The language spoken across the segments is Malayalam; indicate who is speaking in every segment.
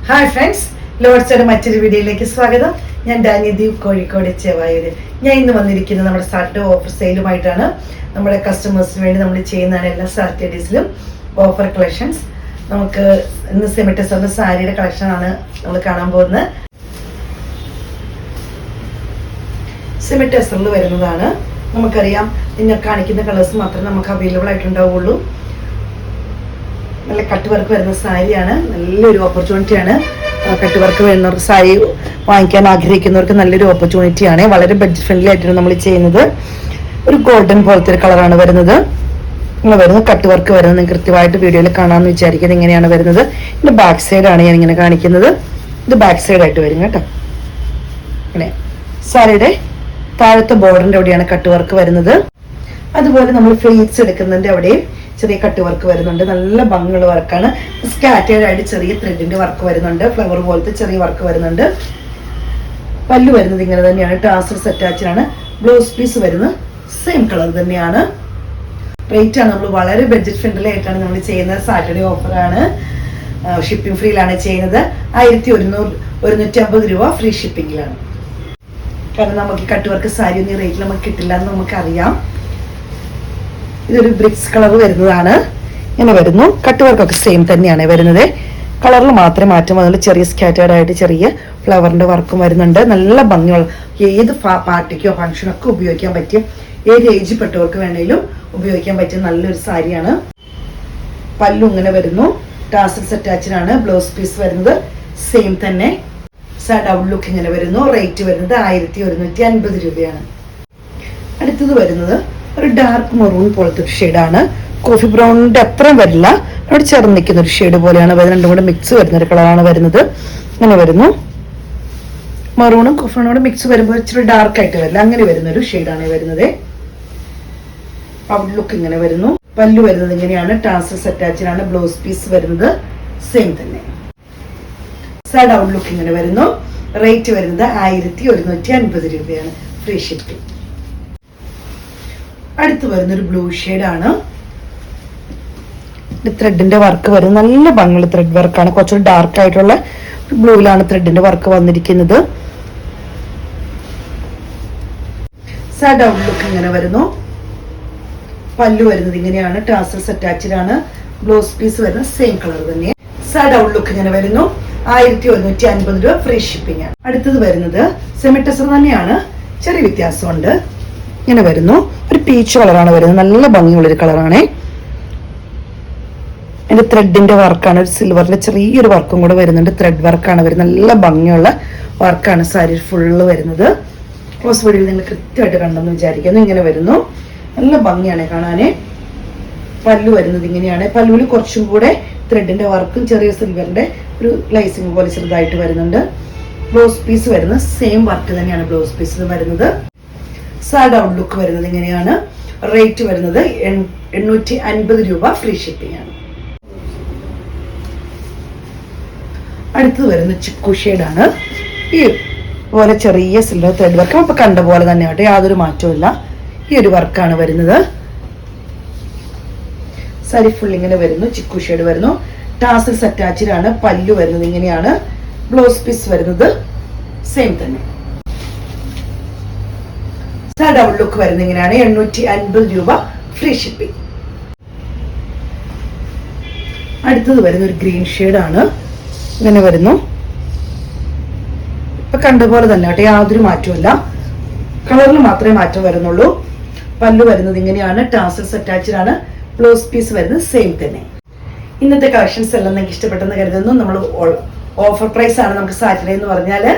Speaker 1: ഹായ് ഫ്രണ്ട്സ്, ലോഡ്സിയുടെ മറ്റൊരു വീഡിയോയിലേക്ക് സ്വാഗതം. ഞാൻ ഡാനിദീപ്, കോഴിക്കോട് ചെവായൂര്. ഞാൻ ഇന്ന് വന്നിരിക്കുന്നത് നമ്മുടെ സാറ്റർഡേ ഓഫർ സെയിലുമായിട്ടാണ്. നമ്മുടെ കസ്റ്റമേഴ്സിന് വേണ്ടി നമ്മൾ ചെയ്യുന്നതാണ് എല്ലാ സാറ്റർഡേസിലും ഓഫർ കളക്ഷൻസ്. നമുക്ക് ഇന്ന് സെമിറ്റസറിന്റെ സാരിയുടെ കളക്ഷൻ ആണ് നമ്മൾ കാണാൻ പോകുന്നത്. സെമിറ്റസറിൽ വരുന്നതാണ്. നമുക്കറിയാം, നിങ്ങൾ കാണിക്കുന്ന കളേഴ്സ് മാത്രമേ നമുക്ക് അവൈലബിൾ ആയിട്ടുണ്ടാവുള്ളൂ. നല്ല കട്ട് വർക്ക് വരുന്ന സാരിയാണ്. നല്ലൊരു ഓപ്പർച്യൂണിറ്റിയാണ്. കട്ട് വർക്ക് വരുന്നവർക്ക് സാരി വാങ്ങിക്കാൻ ആഗ്രഹിക്കുന്നവർക്ക് നല്ലൊരു ഓപ്പർച്യൂണിറ്റിയാണ്. വളരെ ബഡ്ജറ്റ് ഫ്രണ്ട്ലി ആയിട്ടാണ് നമ്മൾ ചെയ്യുന്നത്. ഒരു ഗോൾഡൻ പോലത്തെ ഒരു കളറാണ് വരുന്നത്. കട്ട് വർക്ക് വരുന്നത് നിങ്ങൾക്ക് കൃത്യമായിട്ട് വീഡിയോയിൽ കാണാമെന്ന് വിചാരിക്കുന്നത്. ഇങ്ങനെയാണ് വരുന്നത്. ഇതിന്റെ ബാക്ക് സൈഡാണ് ഞാൻ ഇങ്ങനെ കാണിക്കുന്നത്. ഇത് ബാക്ക് സൈഡായിട്ട് വരും കേട്ടോ. ഇങ്ങനെ സാരിയുടെ താഴത്തെ ബോർഡറിന്റെ അവിടെയാണ് കട്ട് വർക്ക് വരുന്നത്. അതുപോലെ നമ്മൾ ഫ്ലീറ്റ്സ് എടുക്കുന്നതിന്റെ അവിടെയും ചെറിയ കട്ട് വർക്ക് വരുന്നുണ്ട്. നല്ല ഭംഗിയുള്ള വർക്കാണ്. സ്കാറ്റേഡ് ആയിട്ട് ചെറിയ ത്രെഡിന്റെ വർക്ക് വരുന്നുണ്ട്. ഫ്ലവർ പോലത്തെ ചെറിയ വർക്ക് വരുന്നുണ്ട്. പല്ലു വരുന്നത് ഇങ്ങനെ തന്നെയാണ്. ടാസൽസ് അറ്റാച്ച്ഡ് ആണ്. ബ്ലൗസ് പീസ് വരുന്നത് സെയിം കളർ തന്നെയാണ്. റേറ്റ് ആണ് നമ്മൾ വളരെ ബഡ്ജറ്റ് ഫ്രണ്ട്ലി ആയിട്ടാണ് നമ്മൾ ചെയ്യുന്നത്. സാറ്റർഡേ ഓഫറാണ്. ഷിപ്പിംഗ് ഫ്രീയിലാണ് ചെയ്യുന്നത്. 1150 രൂപ ഫ്രീ ഷിപ്പിംഗിലാണ്. കാരണം നമുക്ക് കട്ട് വർക്ക് സാരി ഒന്നും റേറ്റിൽ നമുക്ക് കിട്ടില്ല എന്ന് നമുക്കറിയാം. ഇതൊരു ബ്രിക്സ് കളർ വരുന്നതാണ്. ഇങ്ങനെ വരുന്നു. കട്ട് വർക്കൊക്കെ സെയിം തന്നെയാണ് വരുന്നത്. കളറിൽ മാത്രമേ മാറ്റം വന്നുള്ളൂ. ചെറിയ സ്കാറ്റേർഡ് ആയിട്ട് ചെറിയ ഫ്ലവറിന്റെ വർക്കും വരുന്നുണ്ട്. നല്ല ഭംഗിയുള്ള ഏത് പാർട്ടിക്കോ ഫംഗ്ഷനൊക്കെ ഉപയോഗിക്കാൻ പറ്റിയ, ഏത് ഏജിൽ പെട്ടവർക്ക് വേണമെങ്കിലും ഉപയോഗിക്കാൻ പറ്റിയ നല്ലൊരു സാരിയാണ്. പല്ലു ഇങ്ങനെ വരുന്നു. ടാസൽസ് അറ്റാച്ച്ഡ് ആണ്. ബ്ലൗസ് പീസ് വരുന്നത് സെയിം തന്നെ. ഡബിൾ ലുക്ക് ഇങ്ങനെ വരുന്നു. റേറ്റ് വരുന്നത് 1150 രൂപയാണ്. അടുത്തത് വരുന്നത് ഒരു ഡാർക്ക് മെറൂൺ പോലത്തെ ഒരു ഷെയ്ഡാണ്. കോഫി ബ്രൗണിന്റെ അത്രയും വരില്ല, അവിടെ ചേർന്ന് നിൽക്കുന്ന ഒരു ഷെയ്ഡ് പോലെയാണ് വരുന്നത്. രണ്ടും കൂടെ മിക്സ് വരുന്ന ഒരു കളറാണ് വരുന്നത്. അങ്ങനെ വരുന്നു. മെറൂണും കോഫി ബ്രൗണും മിക്സ് വരുമ്പോൾ ഇച്ചിരി ഡാർക്ക് ആയിട്ട് വരില്ല, അങ്ങനെ വരുന്ന ഒരു ഷെയ്ഡാണ് വരുന്നത്. ഔട്ട് ലുക്ക് ഇങ്ങനെ വരുന്നു. പല്ലു വരുന്നത് ഇങ്ങനെയാണ്. ടാസൽസ് അറ്റാച്ച്ഡ് ആണ്. ബ്ലൗസ് പീസ് വരുന്നത് സെയിം തന്നെ. സൈഡ് ഔട്ട് ലുക്ക് ഇങ്ങനെ വരുന്നു. റേറ്റ് വരുന്നത് 1150 രൂപയാണ്. Free shipping. അടുത്ത് വരുന്നൊരു ബ്ലൂ ഷെയ്ഡാണ്. ത്രെഡിന്റെ വർക്ക് വരും. നല്ല ഭംഗിയുള്ള ത്രെഡ് വർക്കാണ്. കുറച്ചുകൂടി ഡാർക്ക് ആയിട്ടുള്ള ബ്ലൂവിലാണ് ത്രെഡിന്റെ വർക്ക് വന്നിരിക്കുന്നത്. സൈഡ് ഔട്ട് ലുക്ക് ഇങ്ങനെ വരുന്നു. പല്ലു വരുന്നത് ഇങ്ങനെയാണ്. ടാസൽസ് അറ്റാച്ച്ഡ് ആണ്. ബ്ലൗസ് പീസ് വരുന്നത് സെയിം കളർ തന്നെ. സൈഡ് ഔട്ട് ലുക്ക് ഇങ്ങനെ വരുന്നു. 1150 രൂപ ഫ്രീ ഷിപ്പിംഗ് ആണ്. അടുത്തത് വരുന്നത് സെമിറ്റസർ തന്നെയാണ്. ചെറിയ വ്യത്യാസമുണ്ട്. ഇങ്ങനെ വരുന്നു. ഒരു പീച്ച് കളറാണ് വരുന്നത്. നല്ല ഭംഗിയുള്ളൊരു കളറാണ്. അതിന്റെ ത്രെഡിന്റെ വർക്കാണ്. ഒരു സിൽവറിന്റെ ചെറിയൊരു വർക്കും കൂടെ വരുന്നുണ്ട്. ത്രെഡ് വർക്കാണ് വരുന്നത്. നല്ല ഭംഗിയുള്ള വർക്കാണ് സാരി ഫുള്ള് വരുന്നത്. ക്ലോസ് വീഡിയോയിൽ നിങ്ങൾ കൃത്യമായിട്ട് കണ്ടെന്ന് വിചാരിക്കുന്നു. ഇങ്ങനെ വരുന്നു. നല്ല ഭംഗിയാണ് കാണാന്. പല്ലു വരുന്നത് ഇങ്ങനെയാണ്. പല്ലുവിൽ കുറച്ചും കൂടെ ത്രെഡിന്റെ വർക്കും ചെറിയ സിൽവറിന്റെ ഒരു ലൈസിങ് പോലെ ചെറുതായിട്ട് വരുന്നുണ്ട്. ബ്ലൗസ് പീസ് വരുന്നത് സെയിം വർക്ക് തന്നെയാണ്. ബ്ലൗസ് പീസ് വരുന്നത്. സൈഡ് ഔട്ട് ലുക്ക് വരുന്നത് ഇങ്ങനെയാണ്. റേറ്റ് വരുന്നത് 850 രൂപ ഫ്രീ ഷിപ്പിംഗ് ആണ്. അടുത്തത് വരുന്ന ചിക്കു ഷെയ്ഡാണ്. ഈ പോലെ ചെറിയ സിൽവർ ത്രെഡ് വർക്ക് ഇപ്പൊ കണ്ട പോലെ തന്നെ ആട്ടെ, യാതൊരു മാറ്റവും ഇല്ല. ഈ ഒരു വർക്കാണ് വരുന്നത്. സാരി ഫുൾ ഇങ്ങനെ വരുന്നു. ചിക്കു ഷെയ്ഡ് വരുന്നു. ടാസൽസ് അറ്റാച്ച്ഡ് ആണ്. പല്ലു വരുന്നത് ഇങ്ങനെയാണ്. ബ്ലൗസ് പീസ് വരുന്നത് സെയിം തന്നെ. ഡബിൾ ലുക്ക് വരുന്നത് ഇങ്ങനെയാണ്. 850 രൂപ ഫ്രീ ഷിപ്പിംഗ്. അടുത്തത് വരുന്ന ഒരു ഗ്രീൻ ഷെയ്ഡാണ്. ഇങ്ങനെ വരുന്നു. ഇപ്പൊ കണ്ടപോലെ തന്നെ കേട്ടോ, യാതൊരു മാറ്റവും കളറിൽ മാത്രമേ മാറ്റം വരുന്നുള്ളൂ. പല്ലു വരുന്നത് ഇങ്ങനെയാണ്. ടാസൽസ് അറ്റാച്ച്ഡ് ആണ്. ബ്ലൗസ് പീസ് വരുന്നത് സെയിം തന്നെ. ഇന്നത്തെ കളക്ഷൻസ് എല്ലാം നിങ്ങൾക്ക് ഇഷ്ടപ്പെട്ടെന്ന് കരുതുന്നു. നമ്മൾ ഓഫർ പ്രൈസ് ആണ് നമുക്ക് സാറ്റർഡേ എന്ന് പറഞ്ഞാല്.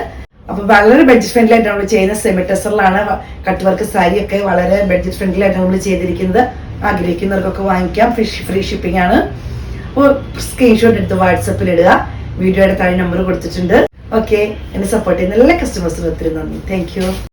Speaker 1: അപ്പൊ വളരെ ബഡ്ജറ്റ് ഫ്രണ്ട്ലി ആയിട്ട് നമ്മൾ ചെയ്യുന്ന സെമിറ്റസറിലാണ്. കട്ട് വർക്ക് സാരിയൊക്കെ വളരെ ബഡ്ജറ്റ് ഫ്രണ്ട്ലി ആയിട്ട് നമ്മൾ ചെയ്തിരിക്കുന്നത്. ആഗ്രഹിക്കുന്നവർക്കൊക്കെ വാങ്ങിക്കാം. ഫ്രീ ഷിപ്പിംഗ് ആണ്. അപ്പോൾ സ്ക്രീൻഷോട്ട് എടുത്ത് വാട്സപ്പിൽ ഇടുക. വീഡിയോയുടെ താഴെ നമ്പർ കൊടുത്തിട്ടുണ്ട്. ഓക്കെ, എന്നെ സപ്പോർട്ട് ചെയ്യുന്ന എല്ലാ കസ്റ്റമേഴ്സിനും ഒത്തിരി നന്ദി. Thank you.